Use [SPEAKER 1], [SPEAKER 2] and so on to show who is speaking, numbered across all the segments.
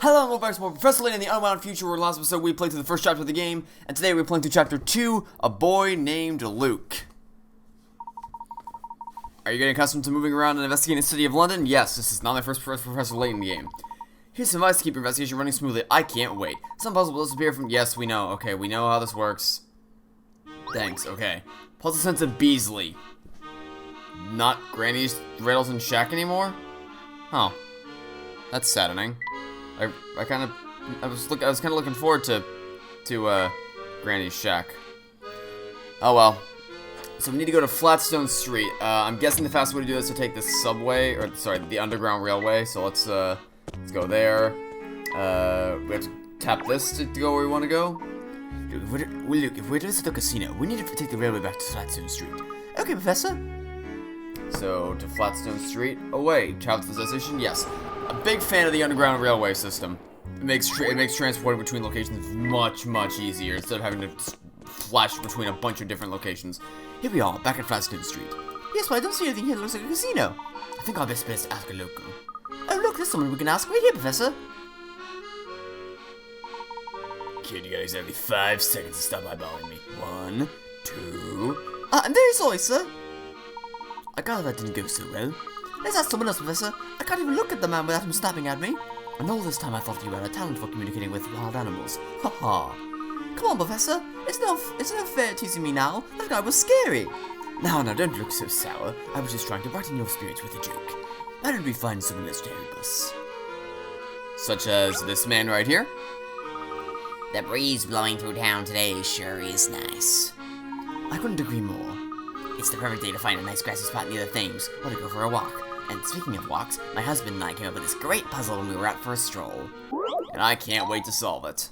[SPEAKER 1] Hello and welcome back to more Professor Layton in the Unwound Future, where in the last episode we played through the first chapter of the game, and today we're playing through Chapter 2, A Boy Named Luke. Are you getting accustomed to moving around and investigating the city of London? Yes, this is not my first Professor Layton game. Here's some advice to keep your investigation running smoothly. I can't wait. Some puzzles will disappear from... Yes, we know. Okay, we know how this works. Thanks, okay. Puzzle sense of Beasley. Not Granny's Riddles and Shack anymore? Oh. That's saddening. I was kind of looking forward to Granny's Shack. Oh well. So we need to go to Flatstone Street. I'm guessing the fastest way to do this is to take the subway, or sorry, the Underground Railway. So let's go there. We have to tap this to go where we want to go. Look, if we're to visit the casino, we need to take the railway back to Flatstone Street. Okay, Professor. So to Flatstone Street. Oh wait, travel to the destination. Yes. A big fan of the Underground Railway system. It makes transporting between locations much easier instead of having to flash between a bunch of different locations. Here we are, back at Flatstone Street. Yes, but I don't see anything here that looks like a casino. I think our best bet is to ask a local. Oh look, there's someone we can ask right here, Professor. Kid, you got exactly 5 seconds to stop eyeballing me. 1, 2... I'm very sorry, sir. I gather that didn't go so well. Let's ask someone else, Professor. I can't even look at the man without him snapping at me. And all this time I thought you had a talent for communicating with wild animals. Ha ha. Come on, Professor. It's no fair teasing me now. That guy was scary. Now, don't look so sour. I was just trying to brighten your spirits with a joke. Why don't we find someone less to help us? Such as this man right here. The breeze blowing through town today sure is nice. I couldn't agree more. It's the perfect day to find a nice grassy spot near the Thames, or to go for a walk. And speaking of walks, my husband and I came up with this great puzzle when we were out for a stroll. And I can't wait to solve it.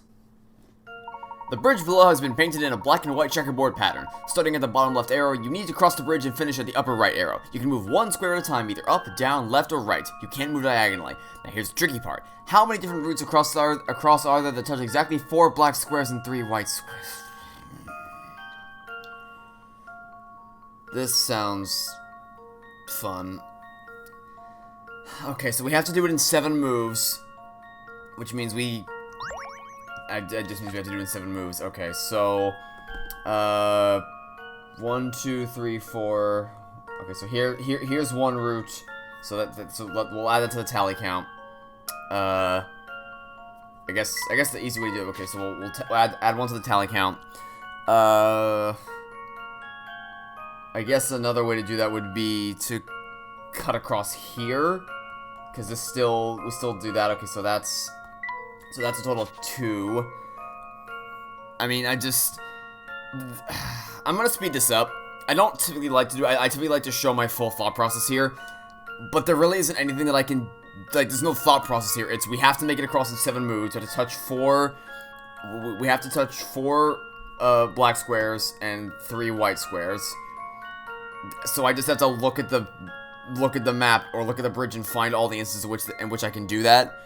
[SPEAKER 1] The bridge below has been painted in a black and white checkerboard pattern. Starting at the bottom left arrow, you need to cross the bridge and finish at the upper right arrow. You can move one square at a time, either up, down, left, or right. You can't move diagonally. Now here's the tricky part. How many different routes across are there that touch exactly 4 black squares and 3 white squares? This sounds fun. Okay, so we have to do it in 7 moves, which means it just means we have to do it in 7 moves. Okay, so 1, 2, 3, 4. Okay, so here's one route. So we'll add that to the tally count. I guess the easy way to do it. Okay, so we'll add one to the tally count. I guess another way to do that would be to cut across here, because we still do that. Okay, so that's a total of 2. I mean, I'm gonna speed this up. I don't typically like to do. I typically like to show my full thought process here, but there really isn't anything that I can. Like, there's no thought process here. It's we have to make it across in 7 moves. We have to touch 4. We have to touch 4 black squares and 3 white squares. So I just have to look at the map or look at the bridge and find all the instances in which I can do that.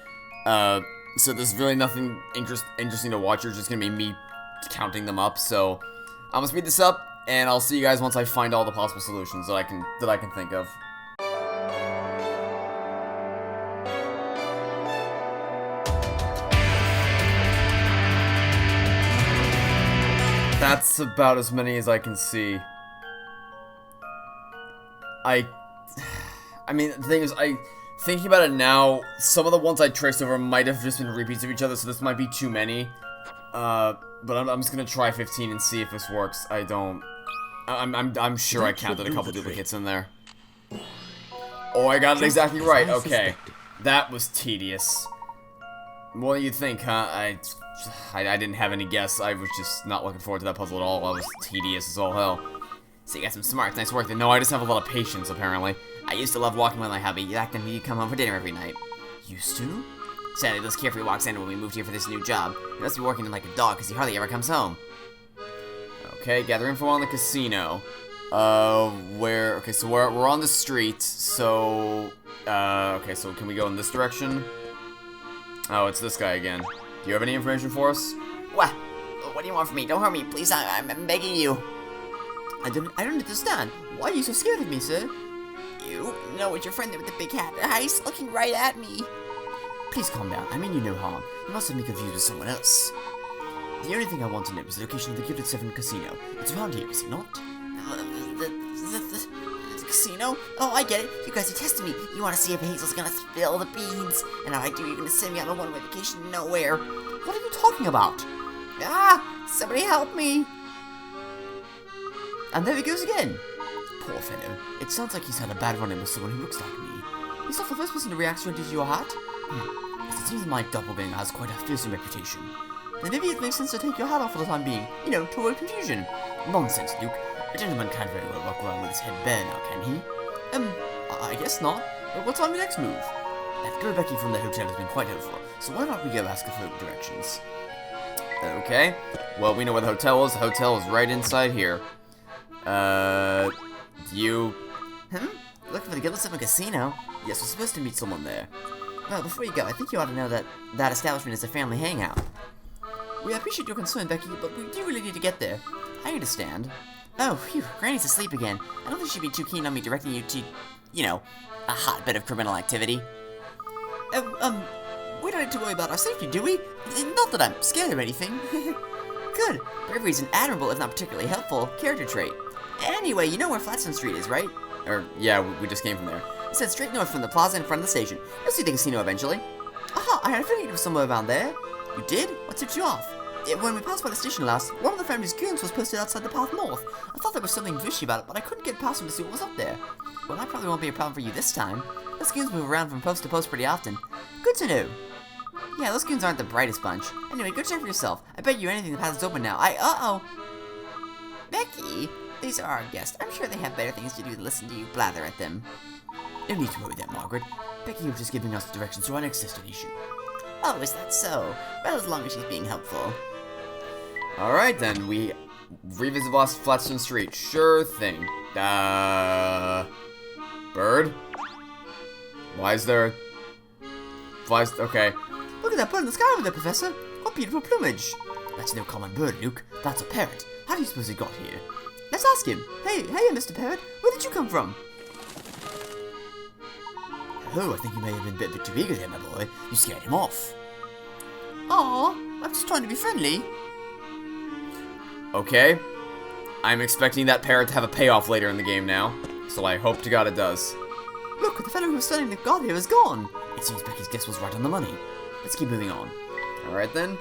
[SPEAKER 1] So there's really nothing interesting to watch. It's just gonna be me counting them up. So I'm gonna speed this up, and I'll see you guys once I find all the possible solutions that I can think of. That's about as many as I can see. I mean, the thing is, thinking about it now, some of the ones I traced over might have just been repeats of each other, so this might be too many. But I'm just gonna try 15 and see if this works. I'm sure I counted a couple duplicates in there. Oh, I got it exactly right. Okay, that was tedious. What do you think, huh? I didn't have any guess. I was just not looking forward to that puzzle at all. I was tedious as all hell. So you got some smarts, nice work. No, I just have a lot of patience, apparently. I used to love walking with my hubby. Back then, he'd come home for dinner every night. Used to? Sadly, those carefree walks ended when we moved here for this new job. He must be working like a dog, because he hardly ever comes home. Okay, gather info on the casino. Okay, so we're on the street, so... okay, so can we go in this direction? Oh, it's this guy again. Do you have any information for us?
[SPEAKER 2] What do you want from me? Don't hurt me, please. I'm begging you.
[SPEAKER 3] I don't understand. Why are you so scared of me, sir?
[SPEAKER 2] You? No, it's your friend there with the big hat. He's looking right at me.
[SPEAKER 3] Please calm down. I mean you no harm. You must have me confused with someone else. The only thing I want to know is the location of the Gifted Seven Casino. It's around here, is it not?
[SPEAKER 2] The casino? Oh, I get it. You guys are testing me. You want to see if Hazel's gonna spill the beans. And if I do, you're gonna send me on a one-way vacation nowhere.
[SPEAKER 3] What are you talking about?
[SPEAKER 2] Ah! Somebody help me!
[SPEAKER 3] And there he goes again. Poor fellow. It sounds like he's had a bad run-in with someone who looks like me. He's not the first person to react strangely to your hat. It seems my doppelganger has quite a fearsome reputation. Then maybe it makes sense to take your hat off for the time being, you know, to avoid confusion. Nonsense, Luke. A gentleman can't very well walk around with his head bare now, can he? I guess not. But what's our next move? That girl Becky from the hotel has been quite helpful, so why not we go ask her for directions?
[SPEAKER 1] Okay. Well, we know where the hotel is. The hotel is right inside here. You...
[SPEAKER 3] Looking for the Gifted Seven Casino? Yes, we're supposed to meet someone there. Well, before you go, I think you ought to know that that establishment is a family hangout. We appreciate your concern, Becky, but we do really need to get there. I understand. Oh, phew, Granny's asleep again. I don't think she'd be too keen on me directing you to, you know, a hotbed of criminal activity. We don't need to worry about our safety, do we? Not that I'm scared of anything. Good. Bravery is an admirable, if not particularly helpful, character trait. Anyway, you know where Flatstone Street is, right?
[SPEAKER 1] Yeah, we just came from there.
[SPEAKER 3] It's head straight north from the plaza in front of the station. You'll see the casino eventually. Aha, I had a feeling it was somewhere around there. You did? What tipped you off? When we passed by the station last, one of the family's goons was posted outside the path north. I thought there was something fishy about it, but I couldn't get past him to see what was up there. Well, that probably won't be a problem for you this time. Those goons move around from post to post pretty often. Good to know. Yeah, those goons aren't the brightest bunch. Anyway, go check for yourself. I bet you anything the path is open now. Uh-oh. Becky, these are our guests. I'm sure they have better things to do than listen to you blather at them. No need to worry there, Margaret. Becky was just giving us directions to our next destination.
[SPEAKER 2] Oh, is that so? Well, as long as she's being helpful.
[SPEAKER 1] Alright then, we revisit Lost Flatstone Street. Sure thing. Bird? Why is there... Okay.
[SPEAKER 3] Look at that bird in the sky over there, Professor. What beautiful plumage. That's no common bird, Luke. That's a parrot. How do you suppose it got here? Let's ask him. Hey, Mr. Parrot. Where did you come from? Oh, I think you may have been a bit too eager there, my boy. You scared him off. Aw, I'm just trying to be friendly.
[SPEAKER 1] Okay. I'm expecting that parrot to have a payoff later in the game now, so I hope to God it does.
[SPEAKER 3] Look, the fellow who was standing the guard here is gone. It seems Becky's guess was right on the money. Let's keep moving on.
[SPEAKER 1] Alright then.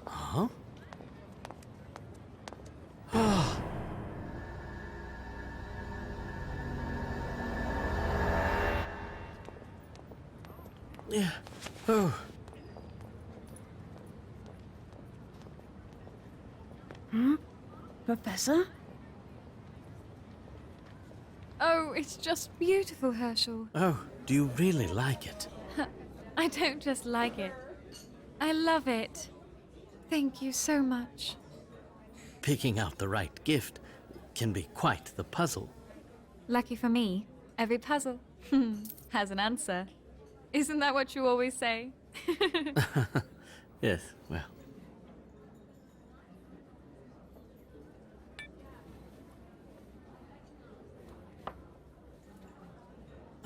[SPEAKER 4] Huh? Yeah. Oh.
[SPEAKER 5] Professor?
[SPEAKER 6] Oh, it's just beautiful, Herschel.
[SPEAKER 4] Oh, do you really like it?
[SPEAKER 6] I don't just like it. I love it. Thank you so much.
[SPEAKER 4] Picking out the right gift can be quite the puzzle.
[SPEAKER 6] Lucky for me, every puzzle has an answer. Isn't that what you always say?
[SPEAKER 4] Yes, well.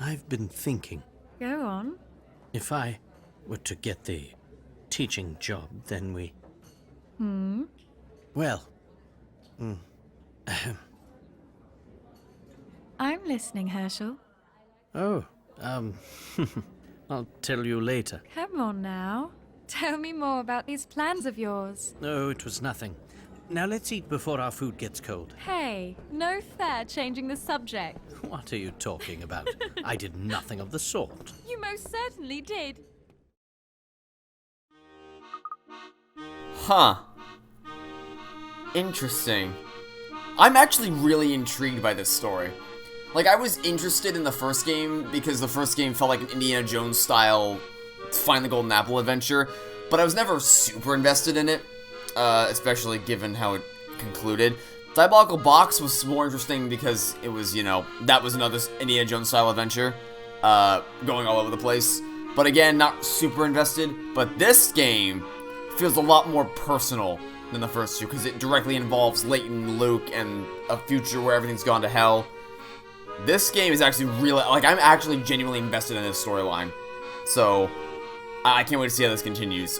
[SPEAKER 4] I've been thinking,
[SPEAKER 6] Go on.
[SPEAKER 4] if I were to get the teaching job, then we... Well,
[SPEAKER 6] I'm listening, Herschel.
[SPEAKER 4] oh, I'll tell you later.
[SPEAKER 6] Come on now. Tell me more about these plans of yours.
[SPEAKER 4] No, it was nothing. Now let's eat before our food gets cold.
[SPEAKER 6] Hey, no fair changing the subject.
[SPEAKER 4] What are you talking about? I did nothing of the sort.
[SPEAKER 6] You most certainly did.
[SPEAKER 1] Huh. Interesting. I'm actually really intrigued by this story. Like, I was interested in the first game because the first game felt like an Indiana Jones style Find the Golden Apple adventure, but I was never super invested in it, especially given how it concluded. Diabolical Box was more interesting because it was, you know, that was another Indiana Jones style adventure, going all over the place. but again, not super invested. But this game feels a lot more personal than the first two, because it directly involves Layton, Luke, and a future where everything's gone to hell. This game is actually really, like, I'm actually genuinely invested in this storyline. So, I can't wait to see how this continues.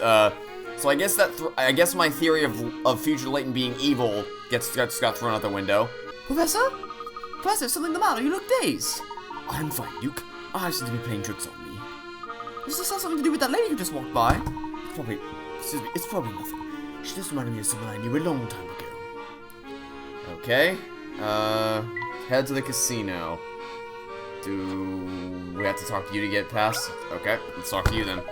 [SPEAKER 1] So I guess I guess my theory of future Layton being evil got thrown out the window.
[SPEAKER 3] Professor? Professor, something the matter? You look dazed.
[SPEAKER 1] I'm fine, Luke. I seem to be playing tricks on me.
[SPEAKER 3] Does this have something to do with that lady who just walked by?
[SPEAKER 1] It's probably nothing. She just reminded me of someone I knew a long time ago. Okay. Head to the casino. Do we have to talk to you to get past? Okay, let's talk to you then.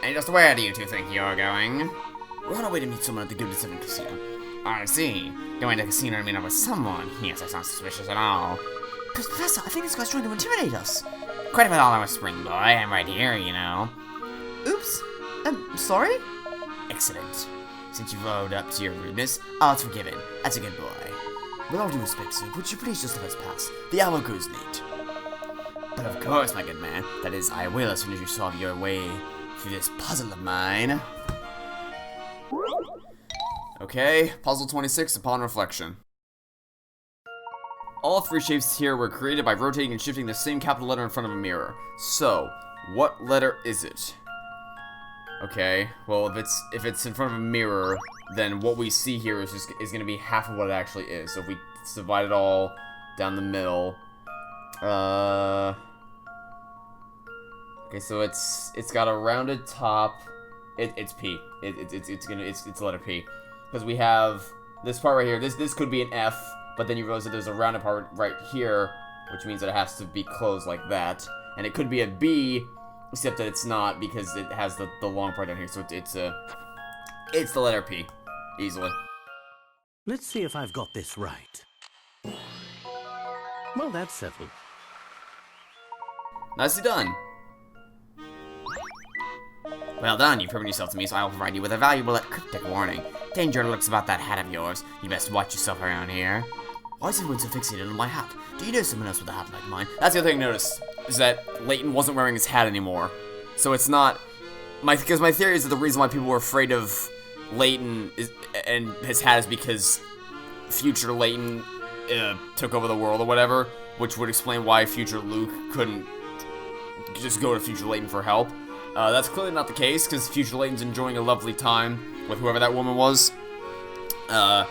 [SPEAKER 1] And just where do you two think you're going?
[SPEAKER 3] We're on our way to meet someone at the Gilded Seven Casino.
[SPEAKER 1] I see. Going to the casino to meet up with someone. Yes, that's not suspicious at all.
[SPEAKER 3] Professor, I think this guy's trying to intimidate us.
[SPEAKER 1] Quite a bit all I was spring boy. I'm right here, you know.
[SPEAKER 3] Oops. Sorry?
[SPEAKER 1] Excellent. Since you've owned up to your rudeness, all's forgiven. That's a good boy.
[SPEAKER 3] With all due respect, sir, would you please just let us pass? The hour grows late.
[SPEAKER 1] But of course, my good man. That is, I will as soon as you solve your way through this puzzle of mine. Okay, puzzle 26, upon reflection. All three shapes here were created by rotating and shifting the same capital letter in front of a mirror. So, what letter is it? Okay, well, if it's in front of a mirror, then what we see here is going to be half of what it actually is. So if we divide it all down the middle, okay, so it's got a rounded top. It's P. It's letter P, because we have this part right here. This could be an F, but then you realize that there's a rounded part right here, which means that it has to be closed like that, and it could be a B. Except that it's not, because it has the long part down here, so it's the letter P, easily.
[SPEAKER 4] Let's see if I've got this right. Well, that's settled.
[SPEAKER 1] Nicely done. Well done, you've proven yourself to me, so I will provide you with a valuable but cryptic warning. Danger lurks about that hat of yours. You best watch yourself around here.
[SPEAKER 3] Why is everyone so fixated on my hat? Do you know someone else with a hat like mine?
[SPEAKER 1] That's the other thing I noticed, is that Layton wasn't wearing his hat anymore. So it's not... Because my theory is that the reason why people were afraid of Layton and his hat is because future Layton took over the world or whatever, which would explain why future Luke couldn't just go to future Layton for help. That's clearly not the case, because future Layton's enjoying a lovely time with whoever that woman was. But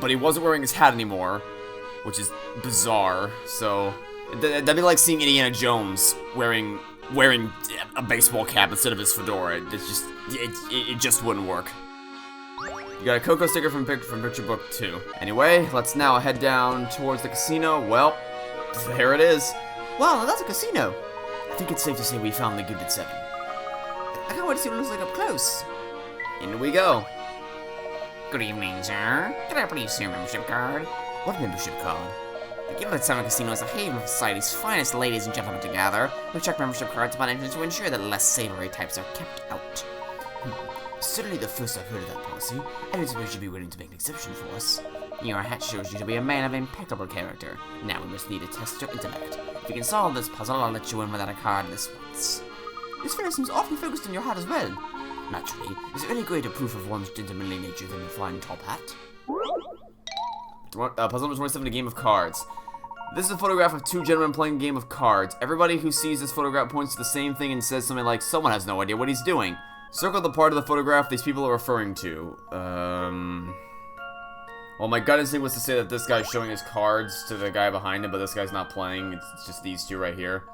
[SPEAKER 1] he wasn't wearing his hat anymore, which is bizarre. So that'd be like seeing Indiana Jones wearing a baseball cap instead of his fedora. It just wouldn't work. You got a Coco sticker from Picture Book 2. Anyway, let's now head down towards the casino. Well, there it is.
[SPEAKER 3] Wow, that's a casino.
[SPEAKER 1] I think it's safe to say we found the Gilded Seven.
[SPEAKER 3] I can't wait to see what it looks like up close.
[SPEAKER 1] In we go.
[SPEAKER 2] Good evening, sir. Can I please see your membership card?
[SPEAKER 1] What membership card?
[SPEAKER 2] The Gilded Seven Casino is a haven for society's finest ladies and gentlemen to gather. We check membership cards upon entrance to ensure that less savory types are kept out.
[SPEAKER 3] Certainly the first I've heard of that policy. I don't suppose you'd be willing to make an exception for us.
[SPEAKER 2] Your hat shows you to be a man of impeccable character. Now we must need to test your intellect. If you can solve this puzzle, I'll let you in without a card this once.
[SPEAKER 3] This fellow seems awfully focused on your hat as well. Naturally, is there any greater proof of one's gentlemanly nature than a flying top hat?
[SPEAKER 1] Puzzle number 27, a game of cards. This is a photograph of two gentlemen playing a game of cards. Everybody who sees this photograph points to the same thing and says something like, someone has no idea what he's doing. Circle the part of the photograph these people are referring to. Well, my gut instinct was to say that this guy's showing his cards to the guy behind him, but this guy's not playing. It's just these two right here.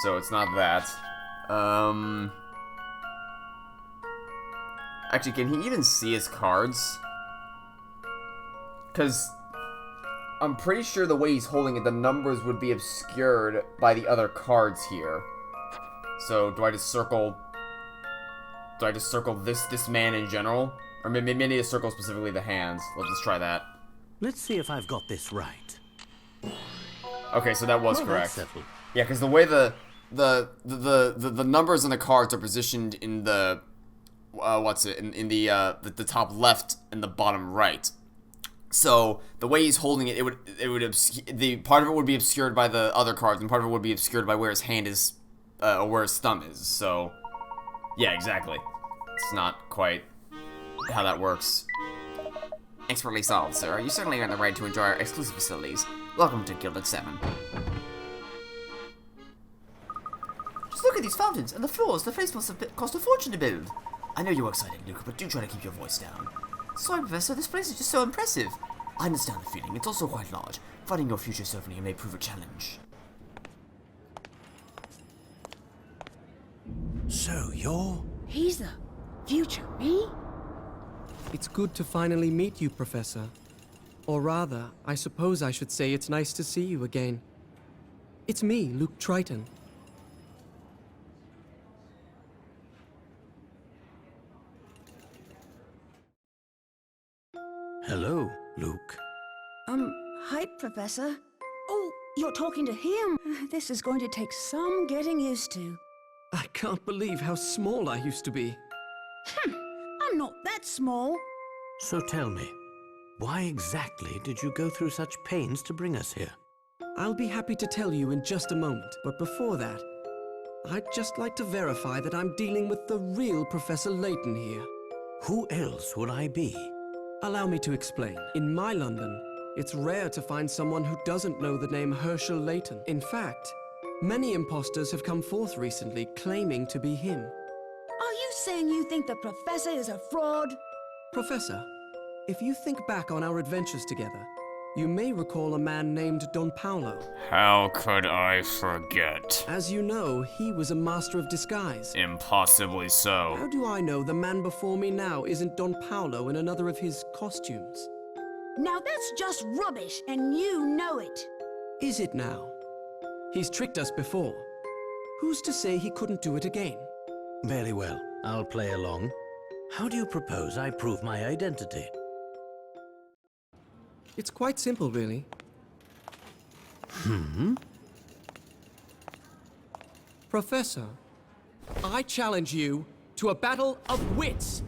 [SPEAKER 1] So it's not that. Actually, can he even see his cards? Because I'm pretty sure the way he's holding it, the numbers would be obscured by the other cards here. So, do I just circle this man in general? Or maybe I need to circle specifically the hands. Let's just try that.
[SPEAKER 4] Let's see if I've got this right.
[SPEAKER 1] Okay, so that was
[SPEAKER 4] Well,
[SPEAKER 1] correct.
[SPEAKER 4] that's settled.
[SPEAKER 1] Yeah, because the way the numbers on the cards are positioned in the in the top left and the bottom right. So the way he's holding it, the part of it would be obscured by the other cards, and part of it would be obscured by where his hand is, or where his thumb is. So Yeah, exactly. It's not quite how that works.
[SPEAKER 3] Expertly solved, sir. You certainly earned the right to enjoy our exclusive facilities. Welcome to Gilded 7. Just look at these fountains and the floors. The place must have cost a fortune to build. I know you're excited, Luke, but do try to keep your voice down. Sorry, Professor, this place is just so impressive. I understand the feeling. It's also quite large. Finding your future certainly may prove a challenge.
[SPEAKER 4] So you're...
[SPEAKER 5] He's the future me?
[SPEAKER 7] It's good to finally meet you, Professor. Or rather, I suppose I should say it's nice to see you again. It's me, Luke Triton.
[SPEAKER 4] Hello, Luke.
[SPEAKER 5] Hi, Professor. Oh, you're talking to him. This is going to take some getting used to.
[SPEAKER 7] I can't believe how small I used to be.
[SPEAKER 5] I'm not that small.
[SPEAKER 4] So tell me, why exactly did you go through such pains to bring us here?
[SPEAKER 7] I'll be happy to tell you in just a moment, but before that, I'd just like to verify that I'm dealing with the real Professor Layton here.
[SPEAKER 4] Who else would I be?
[SPEAKER 7] Allow me to explain. In my London, it's rare to find someone who doesn't know the name Herschel Layton. In fact, many imposters have come forth recently claiming to be him.
[SPEAKER 5] Are you saying you think the Professor is a fraud?
[SPEAKER 7] Professor, if you think back on our adventures together, you may recall a man named Don Paolo.
[SPEAKER 1] How could I forget?
[SPEAKER 7] As you know, he was a master of disguise.
[SPEAKER 1] Impossibly so.
[SPEAKER 7] How do I know the man before me now isn't Don Paolo in another of his costumes?
[SPEAKER 5] Now that's just rubbish, and you know it.
[SPEAKER 7] Is it now? He's tricked us before. Who's to say he couldn't do it again?
[SPEAKER 4] Very well, I'll play along. How do you propose I prove my identity?
[SPEAKER 7] It's quite simple, really. Professor, I challenge you to a battle of wits.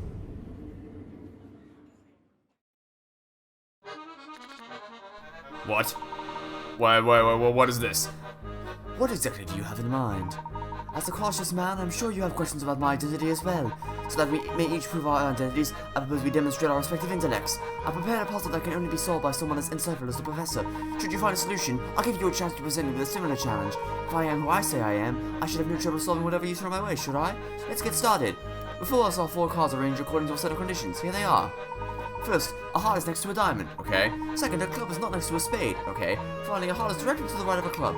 [SPEAKER 1] What? What is this?
[SPEAKER 3] What exactly do you have in mind? As a cautious man, I'm sure you have questions about my identity as well. So that we may each prove our identities, I propose we demonstrate our respective intellects. I prepared a puzzle that can only be solved by someone as insightful as the Professor. Should you find a solution, I'll give you a chance to present me with a similar challenge. If I am who I say I am, I should have no trouble solving whatever you throw my way, should I? Let's get started. Before us are 4 cards arranged according to a set of conditions. Here they are. First, a heart is next to a diamond, okay? Second, a club is not next to a spade, okay? Finally, a heart is directly to the right of a club.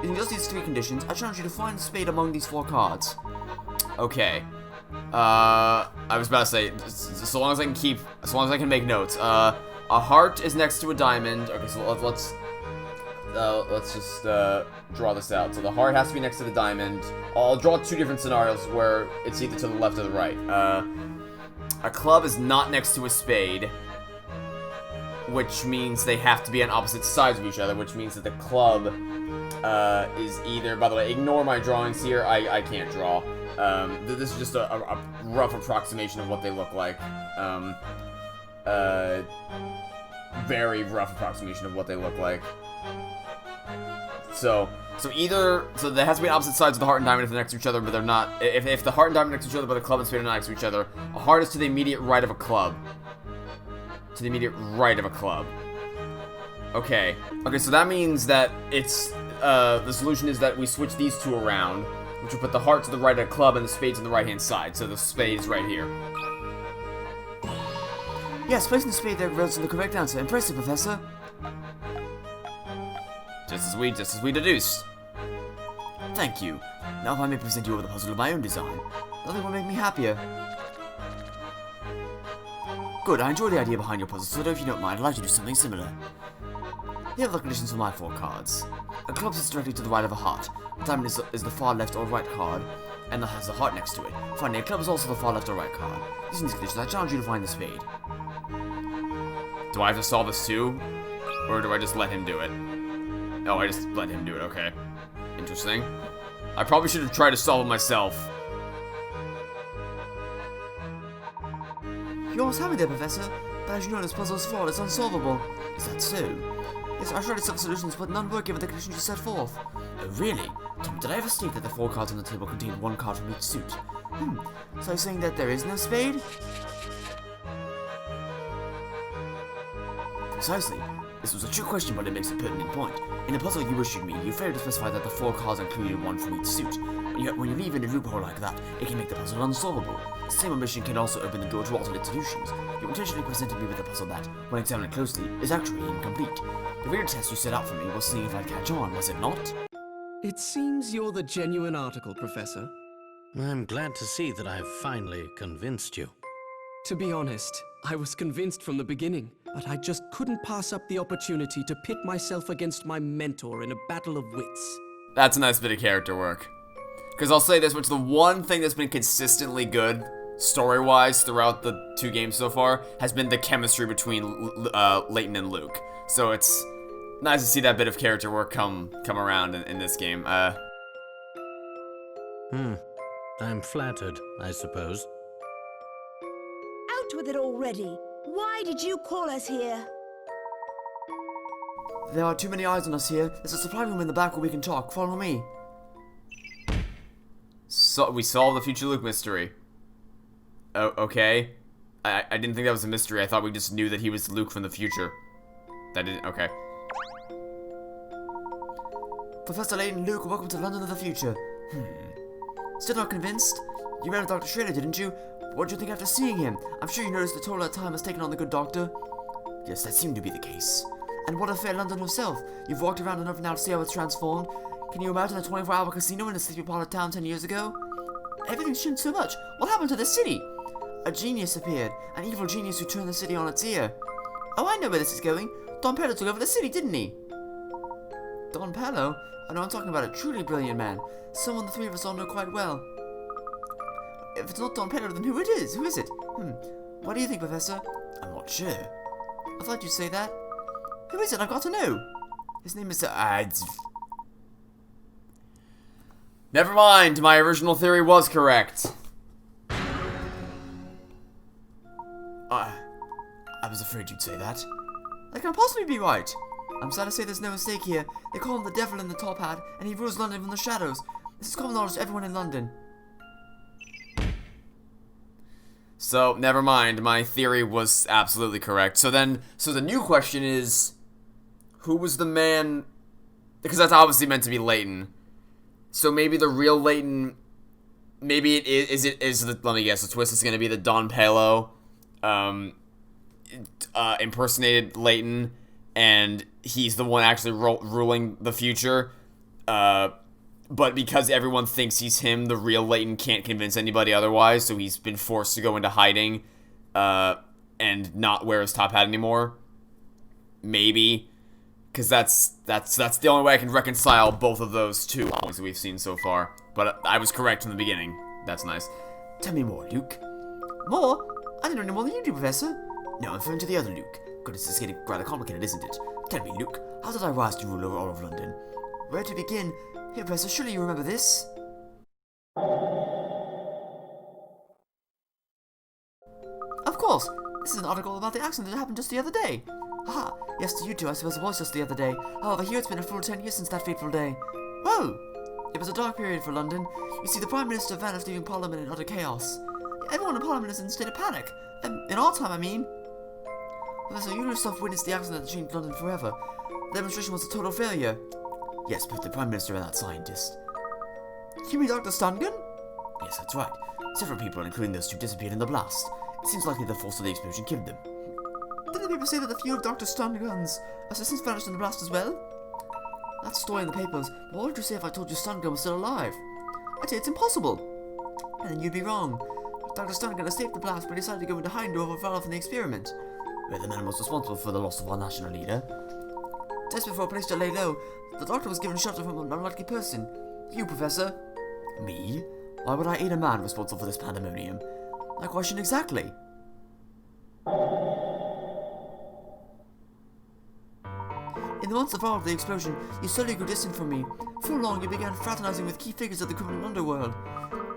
[SPEAKER 3] Using just these 3 conditions, I challenge you to find the spade among these 4 cards.
[SPEAKER 1] Okay. I was about to say, so long as I can make notes. A heart is next to a diamond. Okay, so let's just draw this out. So the heart has to be next to the diamond. I'll draw 2 different scenarios where it's either to the left or the right. A club is not next to a spade, which means they have to be on opposite sides of each other, which means that the club is either, by the way, ignore my drawings here, I can't draw. This is just a rough approximation of what they look like. Very rough approximation of what they look like. So there has to be opposite sides of the heart and diamond if they're next to each other, but they're not. If the heart and diamond are next to each other, but the club and spade are not next to each other, a heart is to the immediate right of a club. To the immediate right of a club. Okay, so that means that it's, the solution is that we switch these 2 around, which will put the heart to the right of the club and the spades on the right-hand side, so the spade is right here.
[SPEAKER 3] Yes, placing the spade there results in the correct answer. Impressive, Professor.
[SPEAKER 1] Just as we deduced.
[SPEAKER 3] Thank you. Now if I may present you with a puzzle of my own design, nothing will make me happier. Good, I enjoy the idea behind your puzzle, so if you don't mind, I'd like to do something similar. Here are the conditions for my 4 cards. A club sits directly to the right of a heart. A diamond is the far left or right card, and that has a heart next to it. Finally, a club is also the far left or right card. Using these conditions, I challenge you to find the spade.
[SPEAKER 1] Do I have to solve this too? Or do I just let him do it? Oh, I just let him do it, okay. Interesting. I probably should have tried to solve it myself.
[SPEAKER 3] You almost have me there, Professor, but as you know, this puzzle is flawed, it's unsolvable. Is that so? Yes, I tried to solve solutions, but none work given the conditions you set forth. Oh, really? Tom, did I ever state that the 4 cards on the table contained 1 card from each suit? So you're saying that there is no spade? Precisely. This was a trick question, but it makes a pertinent point. In the puzzle you issued me, you failed to specify that the 4 cards included one from each suit. Yet when you leave in a loophole like that, it can make the puzzle unsolvable. The same omission can also open the door to alternate solutions. You intentionally presented me with a puzzle that, when examined closely, is actually incomplete. The real test you set out for me was seeing if I'd catch on, was it not?
[SPEAKER 7] It seems you're the genuine article, Professor.
[SPEAKER 4] I'm glad to see that I've finally convinced you.
[SPEAKER 7] To be honest, I was convinced from the beginning, but I just couldn't pass up the opportunity to pit myself against my mentor in a battle of wits.
[SPEAKER 1] That's a nice bit of character work. Because I'll say this, which the one thing that's been consistently good, story-wise, throughout the 2 games so far, has been the chemistry between Layton and Luke. So it's nice to see that bit of character work come around in this game.
[SPEAKER 4] I'm flattered, I suppose.
[SPEAKER 5] Out with it already. Why did you call us here?
[SPEAKER 3] There are too many eyes on us here. There's a supply room in the back where we can talk. Follow me.
[SPEAKER 1] So we solved the future Luke mystery. Oh, okay. I didn't think that was a mystery. I thought we just knew that he was Luke from the future. That didn't. Okay.
[SPEAKER 3] Professor Layton, Luke, welcome to London of the future. Still not convinced? You met with Dr. Schrader, didn't you? What did you think after seeing him? I'm sure you noticed the toll that time has taken on the good doctor. Yes, that seemed to be the case. And what of fair London herself? You've walked around enough now to see how it's transformed. Can you imagine a 24-hour casino in a sleepy part of town 10 years ago? Everything's changed so much. What happened to the city? A genius appeared. An evil genius who turned the city on its ear. Oh, I know where this is going. Don Pello took over the city, didn't he? Don Pello? I know I'm talking about a truly brilliant man. Someone the 3 of us all know quite well. If it's not Don Pello, then who it is? Who is it? What do you think, Professor? I'm not sure. I thought you'd say that. Who is it? I've got to know. His name is...
[SPEAKER 1] Never mind. My original theory was correct.
[SPEAKER 3] I was afraid you'd say that. That can't possibly be right. I'm sad to say there's no mistake here. They call him the Devil in the Top Hat, and he rules London from the shadows. This is common knowledge to everyone in London.
[SPEAKER 1] So, never mind. My theory was absolutely correct. So the new question is, who was the man? Because that's obviously meant to be Layton. So maybe the real Layton, maybe it is let me guess, the twist is going to be the Don Pello, impersonated Layton, and he's the one actually ruling the future. But because everyone thinks he's him, the real Layton can't convince anybody otherwise, so he's been forced to go into hiding, and not wear his top hat anymore. Maybe. Because that's the only way I can reconcile both of those two things that we've seen so far. But I was correct from the beginning. That's nice.
[SPEAKER 3] Tell me more, Luke. More? I don't know any more than you do, Professor. No, I'm referring to the other Luke. Goodness, it's getting rather complicated, isn't it? Tell me, Luke, how did I rise to rule over all of London? Where to begin? Here, Professor, surely you remember this? Of course! This is an article about the accident that happened just the other day. Aha! Yes, to you two, I suppose it was just the other day. However, here it's been a full 10 years since that fateful day. Whoa! It was a dark period for London. You see, the Prime Minister vanished, leaving Parliament in utter chaos. Everyone in Parliament is in a state of panic. In our time, I mean. Professor, you yourself witnessed the accident that changed London forever. The demonstration was a total failure. Yes, but the Prime Minister and that scientist. You mean Dr. Stungun? Yes, that's right. Several people, including those two, disappeared in the blast. It seems likely the force of the explosion killed them. Didn't the people say that a few of Dr. Stungun's assistants vanished in the blast as well? That's a story in the papers, but what would you say if I told you Stungun was still alive? I'd say it's impossible. And then you'd be wrong. Dr. Stungun escaped the blast, but decided to go into hiding to overfall from the experiment. Where the man was responsible for the loss of our national leader. Just before a place to lay low, the doctor was given shelter from an unlucky person. You, Professor. Me? Why would I aid a man responsible for this pandemonium? My question exactly. In the months that followed the explosion, you slowly grew distant from me. For long, you began fraternizing with key figures of the criminal underworld.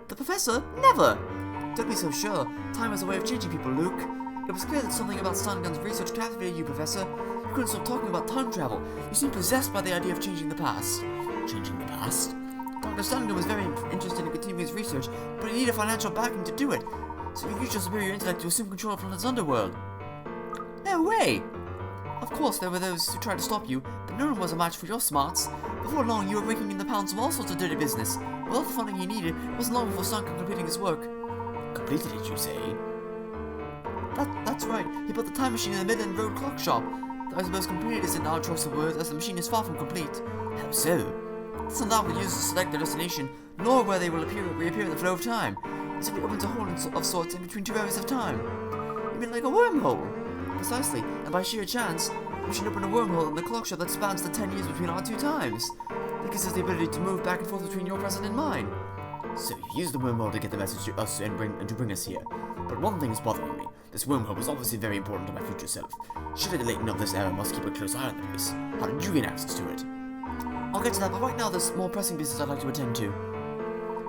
[SPEAKER 3] The Professor? Never! Don't be so sure. Time has a way of changing people, Luke. It was clear that something about Stungun's research captivated you, Professor. You couldn't stop talking about time travel. You seemed possessed by the idea of changing the past. Changing the past? Dr. Stungun was very interested in continuing his research, but he needed financial backing to do it. So you used your superior intellect to assume control of London's underworld. No way! Of course, there were those who tried to stop you, but no one was a match for your smarts. Before long, you were raking in the pounds of all sorts of dirty business. With all the funding he needed, it wasn't long before Stungun completing his work. Completed it, you say? That's right. He built the time machine in the Midland Road clock shop. I suppose completed is an odd choice of words, as the machine is far from complete. How so? It's not that will use to select their destination, nor where they will reappear in the flow of time. It simply opens a hole of sorts in between two areas of time. You mean like a wormhole? Precisely, and by sheer chance, we should open a wormhole in the clock shop that spans the 10 years between our two times. That gives us the ability to move back and forth between your present and mine. So you used the wormhole to get the message to us and to bring us here. But one thing is bothering me. This wormhole was obviously very important to my future self. Surely the Layton of this era must keep a close eye on the place. How did you gain access to it? I'll get to that, but right now there's more pressing business I'd like to attend to.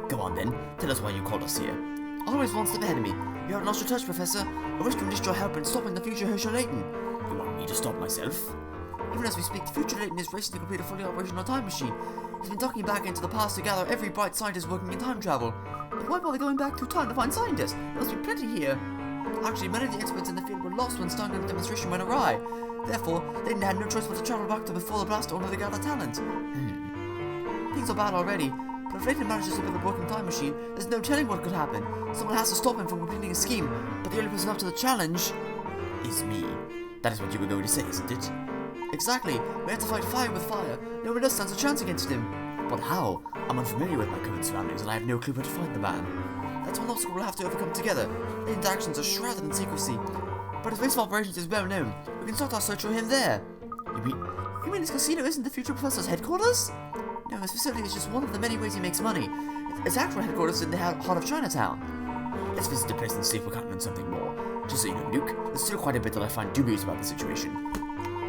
[SPEAKER 3] Go on then, tell us why you called us here. Always one step ahead of me. You haven't lost your touch, Professor. I wish to enlist your help in stopping the future Herschel Layton. You want me to stop myself? Even as we speak, the future Layton is racing to complete a fully operational time machine. He's been ducking back into the past to gather every bright scientist working in time travel. But why bother going back through time to find scientists? There must be plenty here. Actually, many of the experts in the field were lost when Stungun's demonstration went awry. Therefore, Layton had no choice but to travel back to before the blast order to gather talent. Things are bad already, but if Layton manages to build a broken time machine, there's no telling what could happen. Someone has to stop him from completing his scheme, but the only person up to the challenge is me. That is what you were going to say, isn't it? Exactly. We have to fight fire with fire. No one else stands a chance against him. But how? I'm unfamiliar with my current surroundings, and I have no clue where to find the man. That's one obstacle we'll have to overcome together. Layton's actions are shrouded in secrecy. But his base of operations is well known. We can start our search for him there. You mean his casino isn't the future professor's headquarters? No, his facility is just one of the many ways he makes money. His actual headquarters is in the heart of Chinatown. Let's visit the place and see if we can learn something more. Just so you know, Luke, there's still quite a bit that I find dubious about the situation.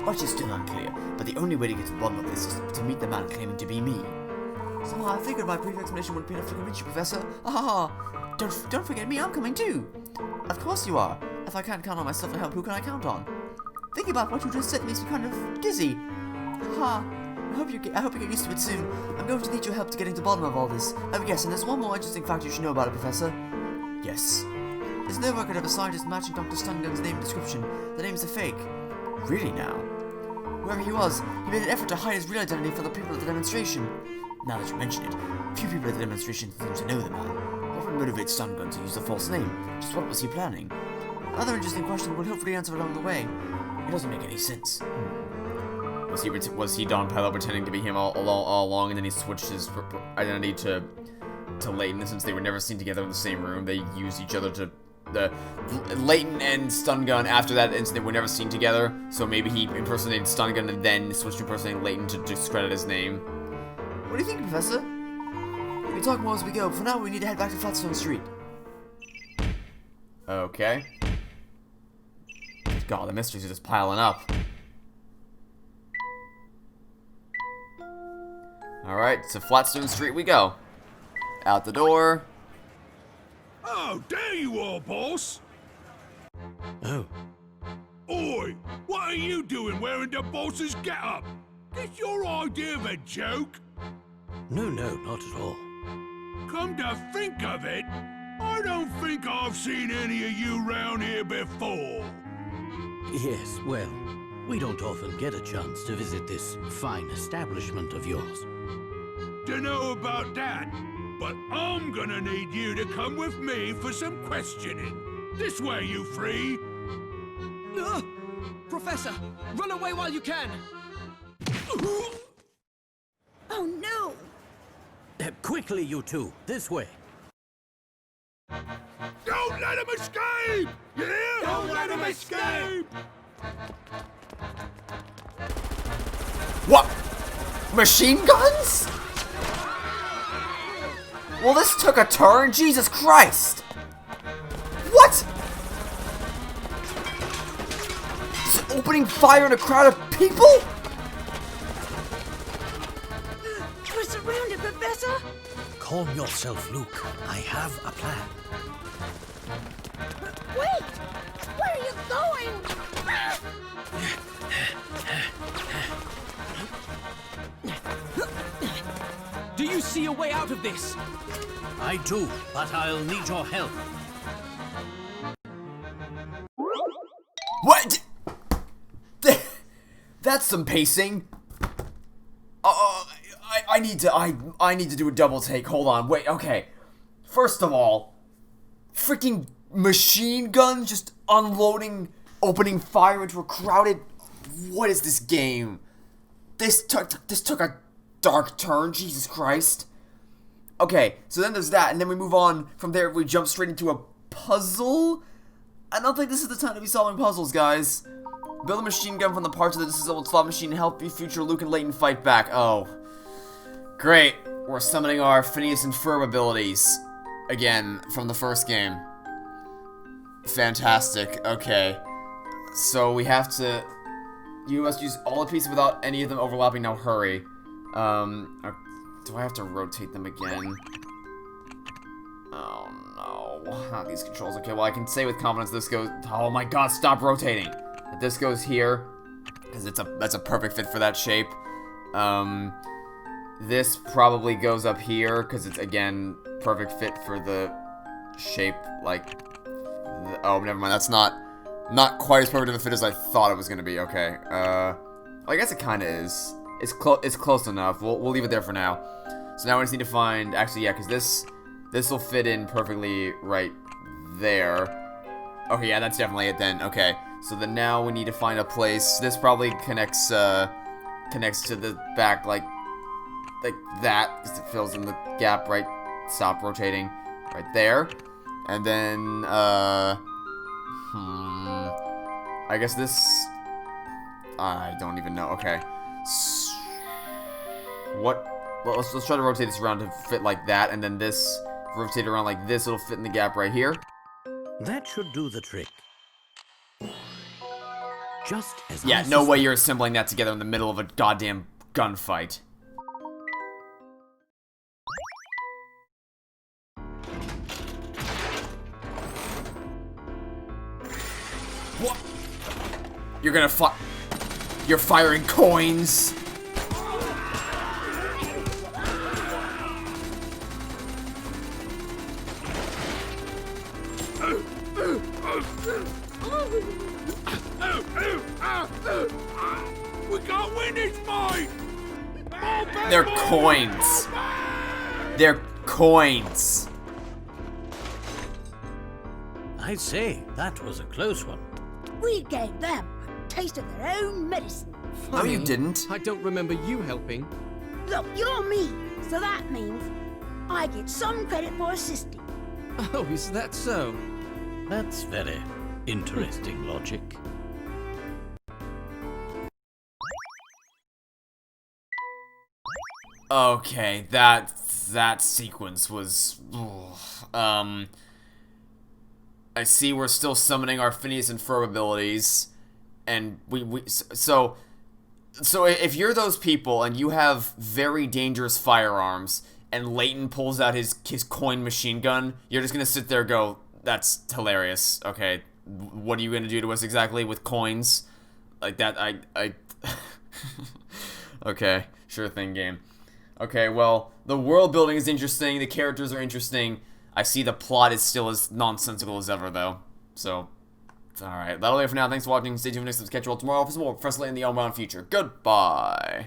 [SPEAKER 3] Much is still unclear, but the only way to get to the bottom of this is to meet the man claiming to be me. Somehow I figured my brief explanation wouldn't be enough to convince you, Professor. Don't forget me, I'm coming too. Of course you are. If I can't count on myself to help, who can I count on? Thinking about what you just said makes me kind of dizzy. I hope you get used to it soon. I'm going to need your help to getting to the bottom of all this. Oh yes, and there's one more interesting fact you should know about it, Professor. Yes. There's no record of a scientist matching Dr. Stungun's name and description. The name's a fake. Really now? Whoever he was, he made an effort to hide his real identity from the people at the demonstration. Now that you mention it, few people at the demonstration seem to know the man. What would motivate Stungun to use a false name? Just what was he planning? Another interesting question we'll hopefully answer along the way. It doesn't make any sense. Was he Don Pello pretending to be him all along, and then he switched his identity to Layton, since they were never seen together in the same room? They used each other to... Layton and Stungun, after that incident, were never seen together, so maybe he impersonated Stungun and then switched to impersonating Layton to discredit his name. What do you think, Professor? We can talk more as we go. For now, we need to head back to Flatstone Street. Okay. God, the mysteries are just piling up. Alright, to Flatstone Street we go. Out the door.
[SPEAKER 8] Oh, there you are, boss!
[SPEAKER 4] Oh,
[SPEAKER 8] Oi, what are you doing wearing the boss's getup? Is your idea of a joke?
[SPEAKER 4] no, not at all.
[SPEAKER 8] Come to think of it, I don't think I've seen any of you round here before.
[SPEAKER 4] Yes, well, we don't often get a chance to visit this fine establishment of yours.
[SPEAKER 8] Dunno about that, but I'm gonna need you to come with me for some questioning. This way, you three.
[SPEAKER 7] Professor, run away while you can!
[SPEAKER 5] Oh no!
[SPEAKER 4] Quickly, you two, this way.
[SPEAKER 8] Don't let him escape! You hear? Don't let him escape!
[SPEAKER 1] What? Machine guns? Well, this took a turn. Jesus Christ! What? Is it opening fire on a crowd of people?
[SPEAKER 5] We're surrounded, Professor!
[SPEAKER 4] Calm yourself, Luke. I have a plan.
[SPEAKER 5] Wait! Where are you going?
[SPEAKER 7] Do you see see a way out of this.
[SPEAKER 4] I do, but I'll need your help.
[SPEAKER 1] What? That's some pacing. I need to do a double take. Hold on. Wait. Okay. First of all, freaking machine guns just unloading, opening fire into a crowded. What is this game? This took a dark turn. Jesus Christ. Okay, so then there's that, and then we move on from there. We jump straight into a puzzle. I don't think this is the time to be solving puzzles, guys. Build a machine gun from the parts of the disabled slot machine and help you future Luke and Layton fight back. Oh. Great. We're summoning our Phineas and Ferb abilities. Again, from the first game. Fantastic. Okay. So we have to... You must use all the pieces without any of them overlapping. Now hurry. Do I have to rotate them again? Oh no. Not these controls. Okay, well I can say with confidence this goes... Oh my god, stop rotating! That this goes here. Because that's a perfect fit for that shape. This probably goes up here, because it's, again, perfect fit for the shape, like... Oh, never mind, that's not quite as perfect of a fit as I thought it was going to be. Okay, I guess it kind of is. It's close enough. We'll leave it there for now. So now we just need to find... Actually, yeah, because this will fit in perfectly right there. Okay, yeah, that's definitely it then. Okay, so then now we need to find a place. This probably connects to the back, like that, because it fills in the gap right. Stop rotating right there, and then I guess this. I don't even know. Okay, what? Well, let's try to rotate this around to fit like that, and then this rotate around like this. It'll fit in the gap right here.
[SPEAKER 4] That should do the trick. Just as
[SPEAKER 1] Yeah, no way you're assembling that together in the middle of a goddamn gunfight. What? You're gonna You're firing coins?
[SPEAKER 8] We can't win this fight!
[SPEAKER 1] They're coins. They're coins.
[SPEAKER 4] I'd say that was a close one.
[SPEAKER 5] We gave them a taste of their own medicine.
[SPEAKER 1] No, you didn't.
[SPEAKER 7] I don't remember you helping.
[SPEAKER 5] Look, you're me, so that means I get some credit for assisting.
[SPEAKER 7] Oh, is that so?
[SPEAKER 4] That's very interesting logic.
[SPEAKER 1] Okay, that sequence was... I see we're still summoning our Phineas and Ferb abilities, and so if you're those people and you have very dangerous firearms, and Layton pulls out his coin machine gun, you're just gonna sit there and go, that's hilarious, okay, what are you gonna do to us exactly with coins? Like that, I okay, sure thing, game. Okay, well, the world building is interesting, the characters are interesting. I see the plot is still as nonsensical as ever, though. So, alright, that'll be it for now. Thanks for watching. Stay tuned for next time. Catch you all tomorrow for some more Professor Layton in the Unwound Future. Goodbye.